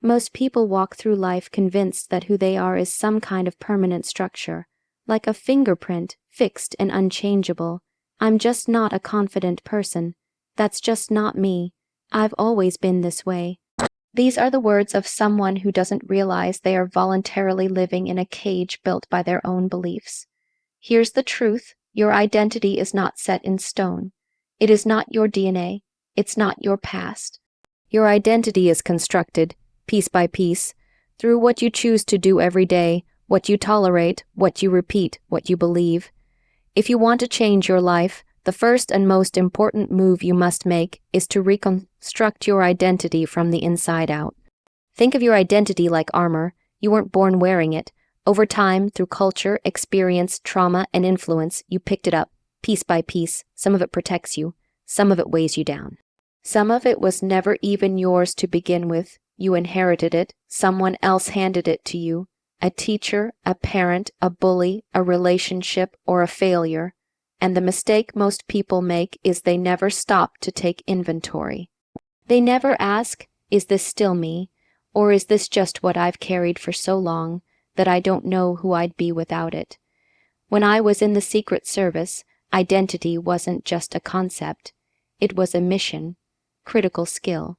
Most people walk through life convinced that who they are is some kind of permanent structure, like a fingerprint, fixed and unchangeable. I'm just not a confident person. That's just not me. I've always been this way. These are the words of someone who doesn't realize they are voluntarily living in a cage built by their own beliefs. Here's the truth: your identity is not set in stone. It is not your DNA. It's not your past. Your identity is constructed, piece by piece, through what you choose to do every day, what you tolerate, what you repeat, what you believe. If you want to change your life, the first and most important move you must make is to reconstruct your identity from the inside out. Think of your identity like armor. You weren't born wearing it. Over time, through culture, experience, trauma, and influence, you picked it up, piece by piece. Some of it protects you, some of it weighs you down. Some of it was never even yours to begin with. You inherited it, someone else handed it to you. A teacher, a parent, a bully, a relationship, or a failure. And the mistake most people make is they never stop to take inventory. They never ask, is this still me? Or is this just what I've carried for so long that I don't know who I'd be without it? When I was in the Secret Service, identity wasn't just a concept. It was a mission, critical skill.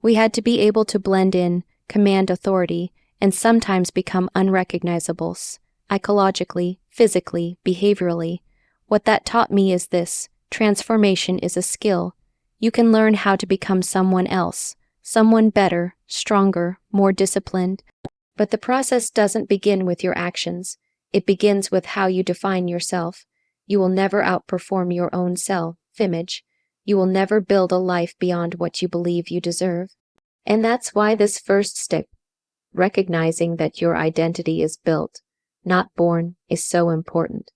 We had to be able to blend in, command authority, and sometimes become unrecognizable, psychologically, physically, behaviorally. What that taught me is this: transformation is a skill. You can learn how to become someone else, someone better, stronger, more disciplined. But the process doesn't begin with your actions. It begins with how you define yourself. You will never outperform your own self-image. You will never build a life beyond what you believe you deserve. And that's why this first step, recognizing that your identity is built, not born, is so important.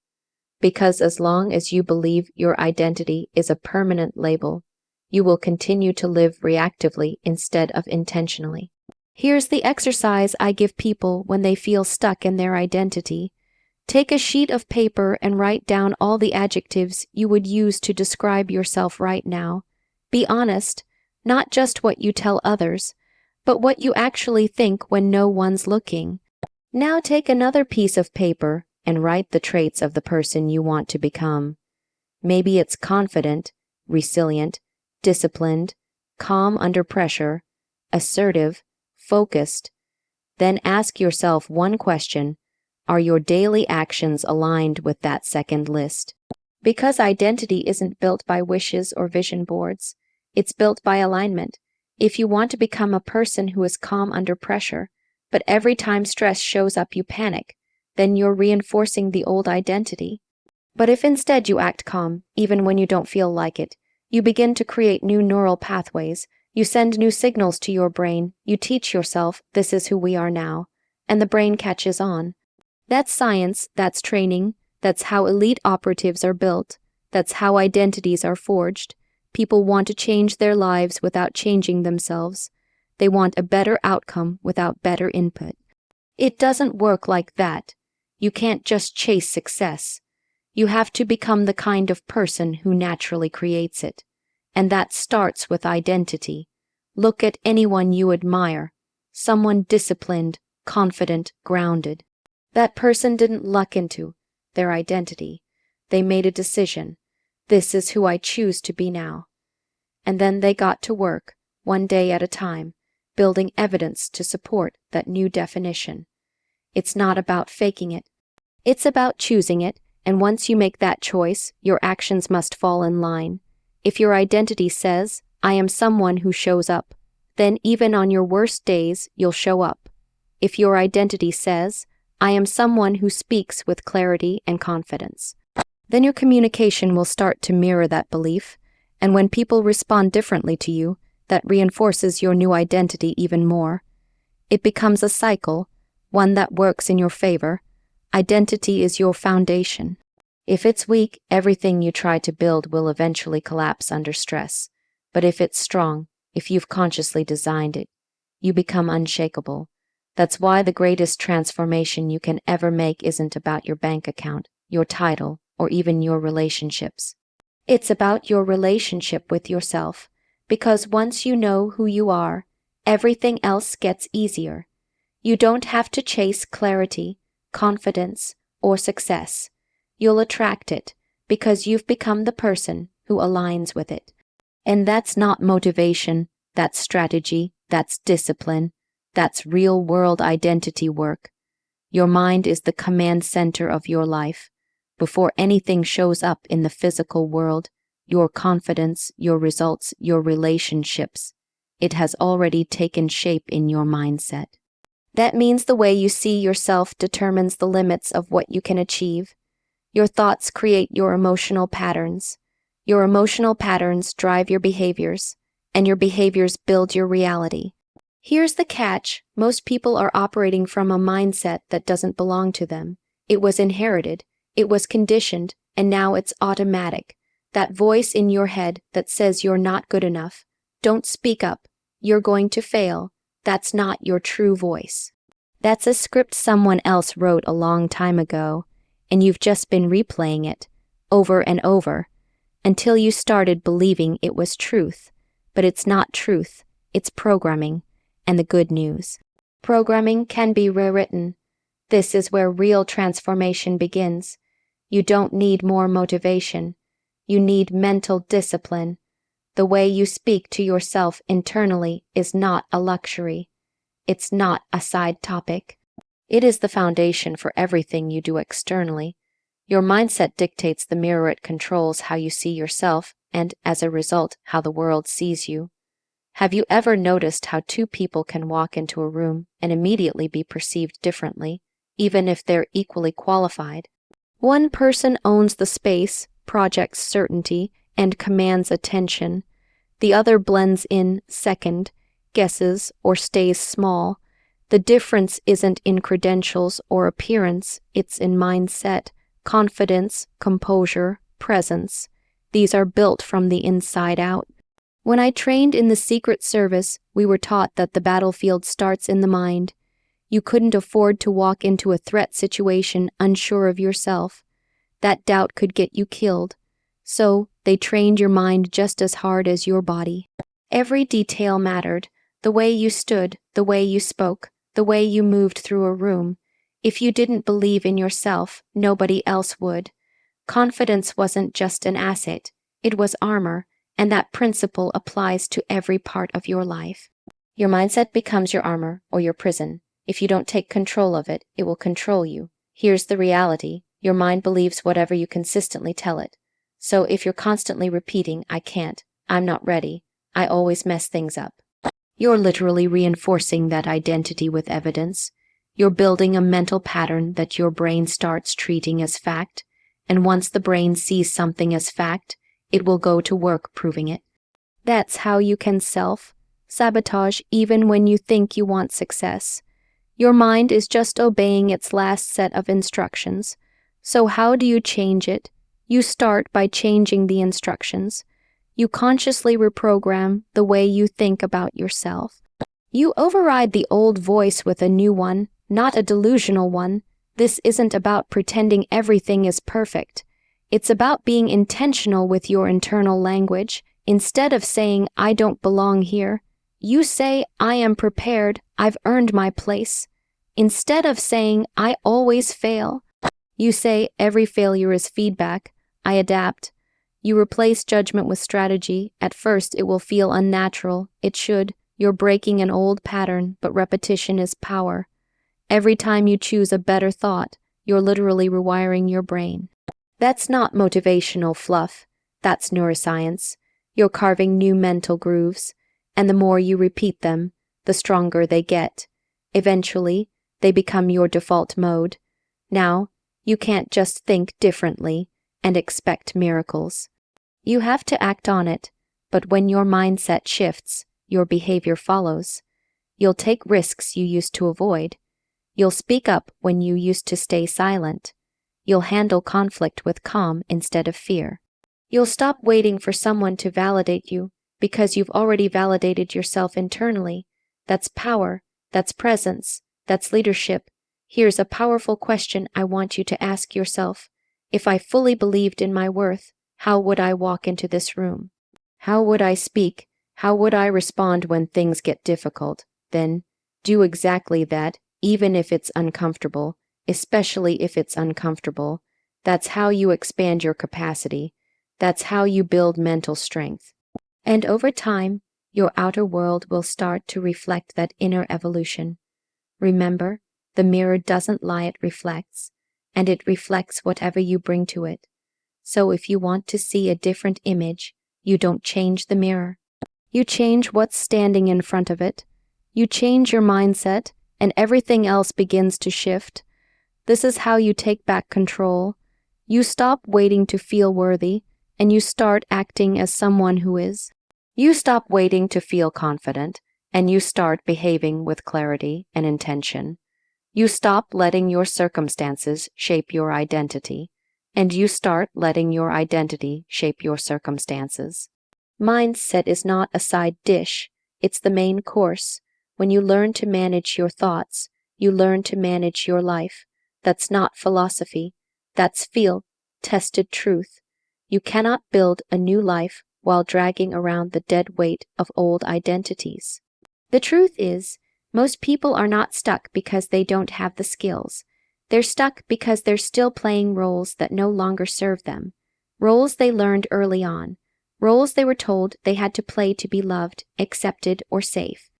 Because as long as you believe your identity is a permanent label, you will continue to live reactively instead of intentionally. Here's the exercise I give people when they feel stuck in their identity. Take a sheet of paper and write down all the adjectives you would use to describe yourself right now. Be honest, not just what you tell others, but what you actually think when no one's looking. Now take another piece of paper and write the traits of the person you want to become. Maybe it's confident, resilient, disciplined, calm under pressure, assertive, focused. Then ask yourself one question: are your daily actions aligned with that second list? Because identity isn't built by wishes or vision boards. It's built by alignment. If you want to become a person who is calm under pressure, but every time stress shows up you panic, then you're reinforcing the old identity. But if instead you act calm, even when you don't feel like it, you begin to create new neural pathways. You send new signals to your brain. You teach yourself, this is who we are now. And the brain catches on. That's science, that's training, that's how elite operatives are built. That's how identities are forged. People want to change their lives without changing themselves. They want a better outcome without better input. It doesn't work like that. You can't just chase success. You have to become the kind of person who naturally creates it. And that starts with identity. Look at anyone you admire. Someone disciplined, confident, grounded. That person didn't luck into their identity. They made a decision. This is who I choose to be now. And then they got to work, one day at a time, building evidence to support that new definition. It's not about faking it. It's about choosing it, and once you make that choice, your actions must fall in line. If your identity says, I am someone who shows up, then even on your worst days, you'll show up. If your identity says, I am someone who speaks with clarity and confidence, then your communication will start to mirror that belief, and when people respond differently to you, that reinforces your new identity even more. It becomes a cycle, one that works in your favor. Identity is your foundation. If it's weak, everything you try to build will eventually collapse under stress. But if it's strong, if you've consciously designed it, you become unshakable. That's why the greatest transformation you can ever make isn't about your bank account, your title, or even your relationships. It's about your relationship with yourself, because once you know who you are, everything else gets easier. You don't have to chase clarity, confidence, or success. You'll attract it because you've become the person who aligns with it. And that's not motivation, that's strategy, that's discipline, that's real-world identity work. Your mind is the command center of your life. Before anything shows up in the physical world, your confidence, your results, your relationships, it has already taken shape in your mindset. That means the way you see yourself determines the limits of what you can achieve. Your thoughts create your emotional patterns. Your emotional patterns drive your behaviors, and your behaviors build your reality. Here's the catch: most people are operating from a mindset that doesn't belong to them. It was inherited, it was conditioned, and now it's automatic. That voice in your head that says you're not good enough, don't speak up, you're going to fail, that's not your true voice. That's a script someone else wrote a long time ago, and you've just been replaying it, over and over, until you started believing it was truth. But it's not truth, it's programming. And the good news: programming can be rewritten. This is where real transformation begins. You don't need more motivation. You need mental discipline. The way you speak to yourself internally is not a luxury. It's not a side topic. It is the foundation for everything you do externally. Your mindset dictates the mirror it controls how you see yourself, and, as a result, how the world sees you. Have you ever noticed how two people can walk into a room and immediately be perceived differently, even if they're equally qualified? One person owns the space, projects certainty, and commands attention. The other blends in, second, guesses, or stays small. The difference isn't in credentials or appearance, it's in mindset, confidence, composure, presence. These are built from the inside out. When I trained in the Secret Service, we were taught that the battlefield starts in the mind. You couldn't afford to walk into a threat situation unsure of yourself. That doubt could get you killed. So, they trained your mind just as hard as your body. Every detail mattered: the way you stood, the way you spoke, the way you moved through a room. If you didn't believe in yourself, nobody else would. Confidence wasn't just an asset, it was armor. And that principle applies to every part of your life. Your mindset becomes your armor or your prison. If you don't take control of it, it will control you. Here's the reality: your mind believes whatever you consistently tell it. So if you're constantly repeating, "I can't, I'm not ready, I always mess things up," you're literally reinforcing that identity with evidence. You're building a mental pattern that your brain starts treating as fact. And once the brain sees something as fact, it will go to work proving it. That's how you can self-sabotage even when you think you want success. Your mind is just obeying its last set of instructions. So how do you change it? You start by changing the instructions. You consciously reprogram the way you think about yourself. You override the old voice with a new one, not a delusional one. This isn't about pretending everything is perfect. It's about being intentional with your internal language. Instead of saying, "I don't belong here," you say, "I am prepared, I've earned my place." Instead of saying, "I always fail," you say, "Every failure is feedback, I adapt." You replace judgment with strategy. At first, it will feel unnatural. It should. You're breaking an old pattern, but repetition is power. Every time you choose a better thought, you're literally rewiring your brain. That's not motivational fluff. That's neuroscience. You're carving new mental grooves, and the more you repeat them, the stronger they get. Eventually, they become your default mode. Now, you can't just think differently and expect miracles. You have to act on it, but when your mindset shifts, your behavior follows. You'll take risks you used to avoid. You'll speak up when you used to stay silent. You'll handle conflict with calm instead of fear. You'll stop waiting for someone to validate you because you've already validated yourself internally. That's power, that's presence, that's leadership. Here's a powerful question I want you to ask yourself. If I fully believed in my worth, how would I walk into this room? How would I speak? How would I respond when things get difficult? then do exactly that, even if it's uncomfortable, especially if it's uncomfortable. That's how you expand your capacity. That's how you build mental strength. And over time, your outer world will start to reflect that inner evolution. Remember, the mirror doesn't lie, it reflects, and it reflects whatever you bring to it. So if you want to see a different image, you don't change the mirror. You change what's standing in front of it. You change your mindset, and everything else begins to shift. This is how you take back control. You stop waiting to feel worthy, and you start acting as someone who is. You stop waiting to feel confident, and you start behaving with clarity and intention. You stop letting your circumstances shape your identity, and you start letting your identity shape your circumstances. Mindset is not a side dish, it's the main course. When you learn to manage your thoughts, you learn to manage your life. That's not philosophy, that's field-tested truth. You cannot build a new life while dragging around the dead weight of old identities. The truth is, most people are not stuck because they don't have the skills. They're stuck because they're still playing roles that no longer serve them. Roles they learned early on. Roles they were told they had to play to be loved, accepted, or safe.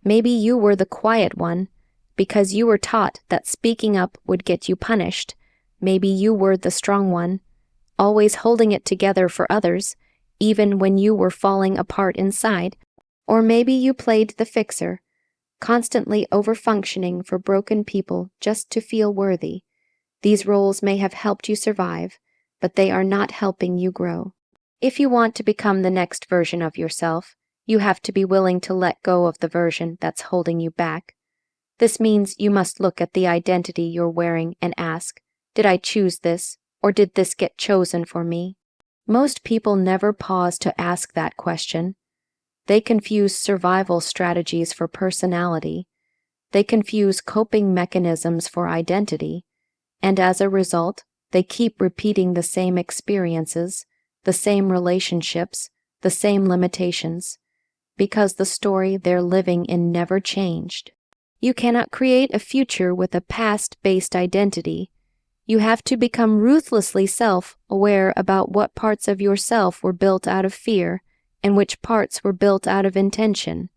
Maybe you were the quiet one because you were taught that speaking up would get you punished. Maybe you were the strong one, always holding it together for others, even when you were falling apart inside. Or maybe you played the fixer, constantly overfunctioning for broken people just to feel worthy. These roles may have helped you survive, but they are not helping you grow. If you want to become the next version of yourself, you have to be willing to let go of the version that's holding you back. This means you must look at the identity you're wearing and ask, did I choose this, or did this get chosen for me? Most people never pause to ask that question. They confuse survival strategies for personality. They confuse coping mechanisms for identity. And as a result, they keep repeating the same experiences, the same relationships, the same limitations, because the story they're living in never changed. You cannot create a future with a past-based identity. You have to become ruthlessly self-aware about what parts of yourself were built out of fear and which parts were built out of intention.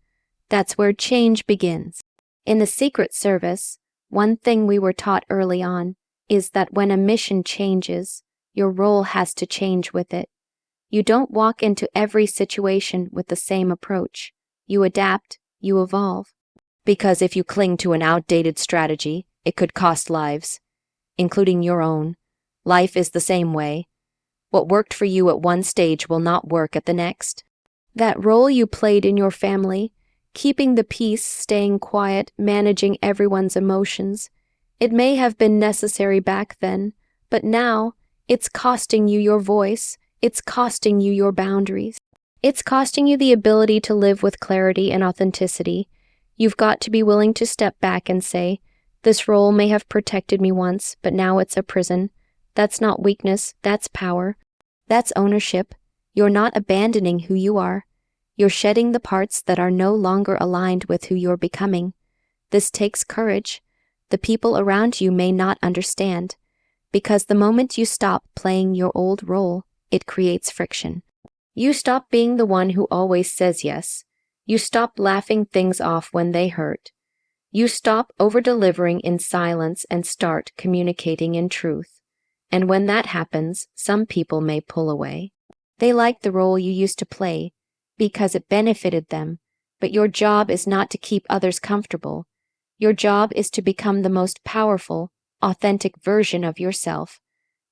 That's where change begins. In the Secret Service, one thing we were taught early on is that when a mission changes, your role has to change with it. You don't walk into every situation with the same approach. You adapt, you evolve. Because if you cling to an outdated strategy, it could cost lives, including your own. Life is the same way. What worked for you at one stage will not work at the next. That role you played in your family, keeping the peace, staying quiet, managing everyone's emotions, it may have been necessary back then, but now it's costing you your voice, it's costing you your boundaries. It's costing you the ability to live with clarity and authenticity. You've got to be willing to step back and say, this role may have protected me once, but now it's a prison. That's not weakness, that's power. That's ownership. You're not abandoning who you are. You're shedding the parts that are no longer aligned with who you're becoming. This takes courage. The people around you may not understand, because the moment you stop playing your old role, it creates friction. You stop being the one who always says yes. You stop laughing things off when they hurt. You stop over-delivering in silence and start communicating in truth. And when that happens, some people may pull away. They like the role you used to play because it benefited them, but your job is not to keep others comfortable. Your job is to become the most powerful, authentic version of yourself.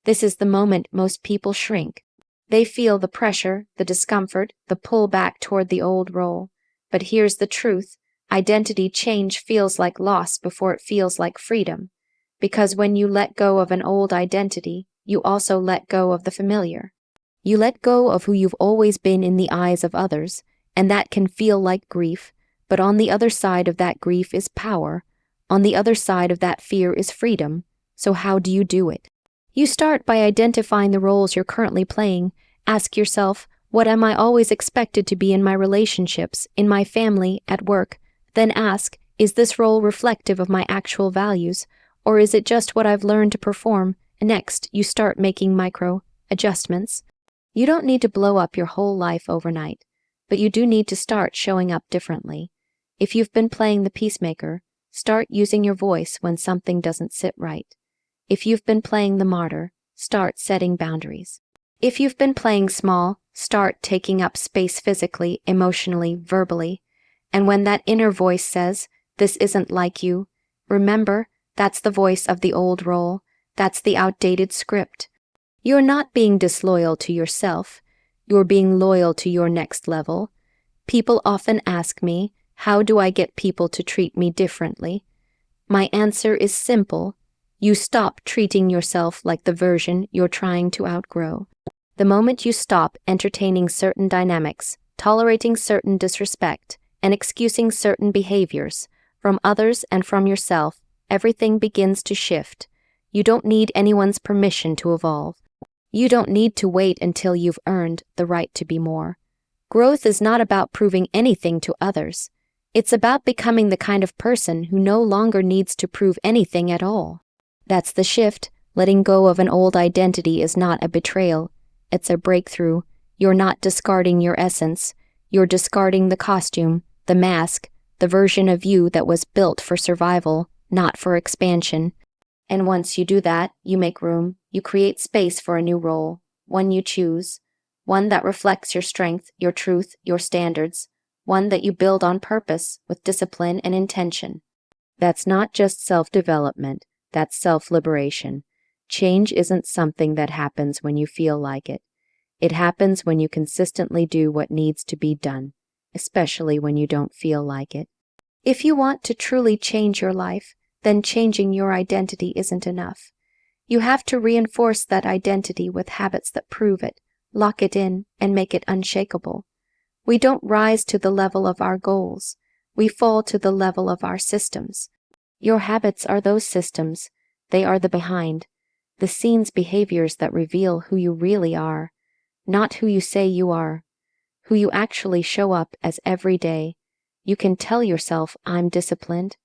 This is the moment most people shrink. They feel the pressure, the discomfort, the pull back toward the old role. But here's the truth. Identity change feels like loss before it feels like freedom. Because when you let go of an old identity, you also let go of the familiar. You let go of who you've always been in the eyes of others, and that can feel like grief, but on the other side of that grief is power. On the other side of that fear is freedom. So how do you do it? You start by identifying the roles you're currently playing. Ask yourself, what am I always expected to be in my relationships, in my family, at work? Then ask, is this role reflective of my actual values, or is it just what I've learned to perform? And next, you start making micro adjustments. You don't need to blow up your whole life overnight, but you do need to start showing up differently. If you've been playing the peacemaker, start using your voice when something doesn't sit right. If you've been playing the martyr, start setting boundaries. If you've been playing small, start taking up space physically, emotionally, verbally. And when that inner voice says, "This isn't like you," remember, that's the voice of the old role. That's the outdated script. You're not being disloyal to yourself. You're being loyal to your next level. People often ask me, how do I get people to treat me differently? My answer is simple. You stop treating yourself like the version you're trying to outgrow. The moment you stop entertaining certain dynamics, tolerating certain disrespect, and excusing certain behaviors from others and from yourself, everything begins to shift. You don't need anyone's permission to evolve. You don't need to wait until you've earned the right to be more. Growth is not about proving anything to others. It's about becoming the kind of person who no longer needs to prove anything at all. That's the shift. Letting go of an old identity is not a betrayal. It's a breakthrough. You're not discarding your essence. You're discarding the costume, the mask, the version of you that was built for survival, not for expansion. And once you do that, you make room. You create space for a new role, one you choose, one that reflects your strength, your truth, your standards, one that you build on purpose with discipline and intention. That's not just self-development, that's self-liberation. Change isn't something that happens when you feel like it. It happens when you consistently do what needs to be done, especially when you don't feel like it. If you want to truly change your life, then changing your identity isn't enough. You have to reinforce that identity with habits that prove it, lock it in, and make it unshakable. We don't rise to the level of our goals. We fall to the level of our systems. Your habits are those systems. They are the behind, the scenes behaviors that reveal who you really are, not who you say you are, who you actually show up as every day. You can tell yourself, I'm disciplined.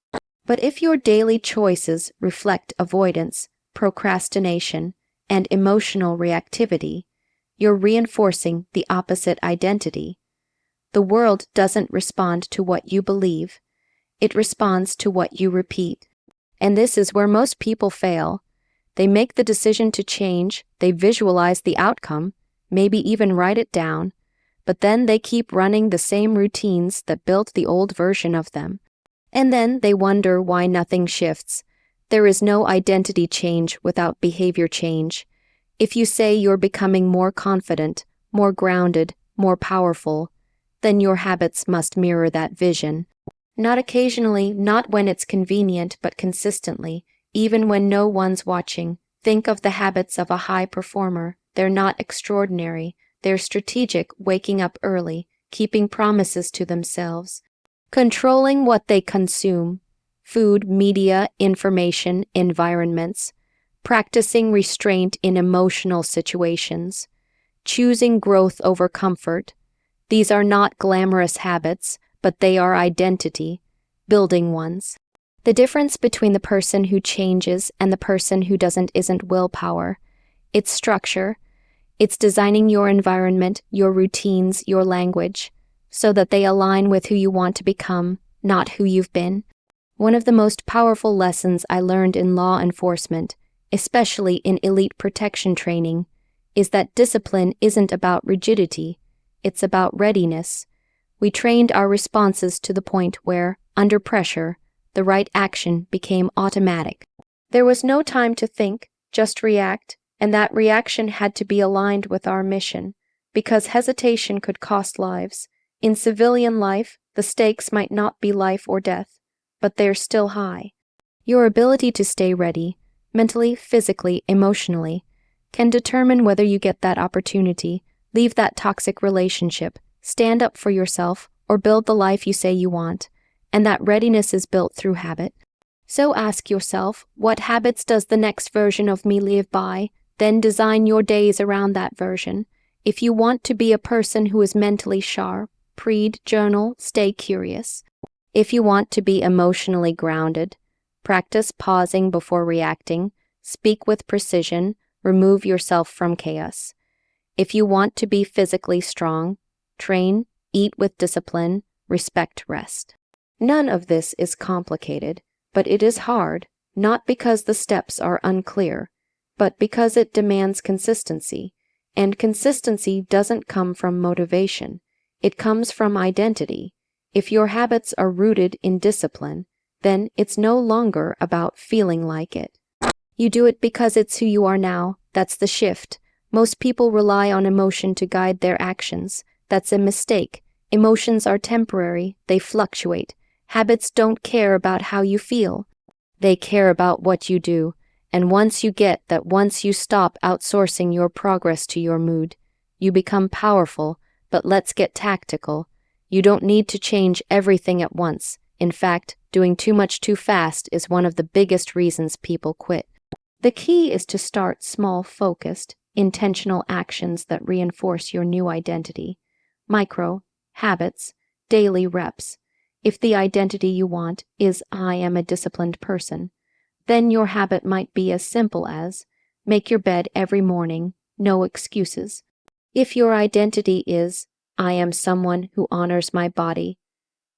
But if your daily choices reflect avoidance, procrastination, and emotional reactivity, you're reinforcing the opposite identity. The world doesn't respond to what you believe. It responds to what you repeat. And this is where most people fail. They make the decision to change, they visualize the outcome, maybe even write it down, but then they keep running the same routines that built the old version of them. And then they wonder why nothing shifts. There is no identity change without behavior change. If you say you're becoming more confident, more grounded, more powerful, then your habits must mirror that vision. Not occasionally, not when it's convenient, but consistently, even when no one's watching. Think of the habits of a high performer. They're not extraordinary. They're strategic, waking up early, keeping promises to themselves, controlling what they consume, food, media, information, environments, practicing restraint in emotional situations, choosing growth over comfort. These are not glamorous habits, but they are identity, building ones. The difference between the person who changes and the person who doesn't isn't willpower. It's structure. It's designing your environment, your routines, your language, so that they align with who you want to become, not who you've been. One of the most powerful lessons I learned in law enforcement, especially in elite protection training, is that discipline isn't about rigidity, it's about readiness. We trained our responses to the point where, under pressure, the right action became automatic. There was no time to think, just react, and that reaction had to be aligned with our mission, because hesitation could cost lives. In civilian life, the stakes might not be life or death, but they're still high. Your ability to stay ready, mentally, physically, emotionally, can determine whether you get that opportunity, leave that toxic relationship, stand up for yourself, or build the life you say you want. And that readiness is built through habit. So ask yourself, what habits does the next version of me live by? Then design your days around that version. If you want to be a person who is mentally sharp, read, journal, stay curious. If you want to be emotionally grounded, practice pausing before reacting, speak with precision, remove yourself from chaos. If you want to be physically strong, train, eat with discipline, respect rest. None of this is complicated, but it is hard, not because the steps are unclear, but because it demands consistency. And consistency doesn't come from motivation, it comes from identity. If your habits are rooted in discipline, then it's no longer about feeling like it. You do it because it's who you are now. That's the shift. Most people rely on emotion to guide their actions. That's a mistake. Emotions are temporary, they fluctuate. Habits don't care about how you feel. They care about what you do. And once you get that, once you stop outsourcing your progress to your mood, you become powerful. But let's get tactical. You don't need to change everything at once. In fact, doing too much too fast is one of the biggest reasons people quit. The key is to start small, focused, intentional actions that reinforce your new identity. Micro, habits, daily reps. If the identity you want is I am a disciplined person, then your habit might be as simple as make your bed every morning, no excuses. If your identity is I am someone who honors my body,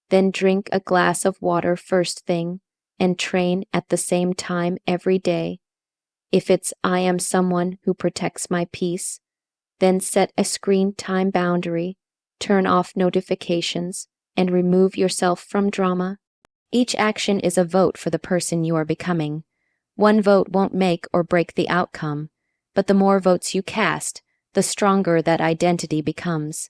then drink a glass of water first thing and train at the same time every day. If it's I am someone who protects my peace, then set a screen time boundary, turn off notifications, and remove yourself from drama. Each action is a vote for the person you are becoming. One vote won't make or break the outcome, but the more votes you cast, the stronger that identity becomes.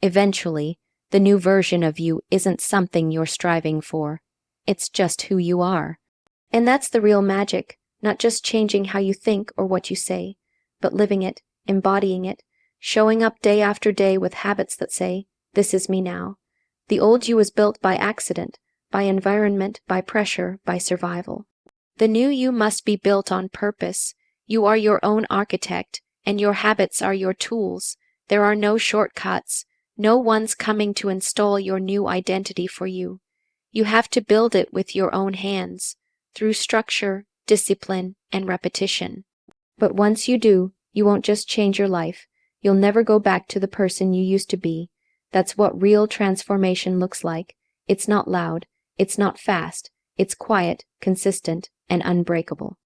Eventually, the new version of you isn't something you're striving for. It's just who you are. And that's the real magic, not just changing how you think or what you say, but living it, embodying it, showing up day after day with habits that say, this is me now. The old you was built by accident, by environment, by pressure, by survival. The new you must be built on purpose. You are your own architect, and your habits are your tools. There are no shortcuts. No one's coming to install your new identity for you. You have to build it with your own hands, through structure, discipline, and repetition. But once you do, you won't just change your life. You'll never go back to the person you used to be. That's what real transformation looks like. It's not loud, it's not fast, it's quiet, consistent, and unbreakable.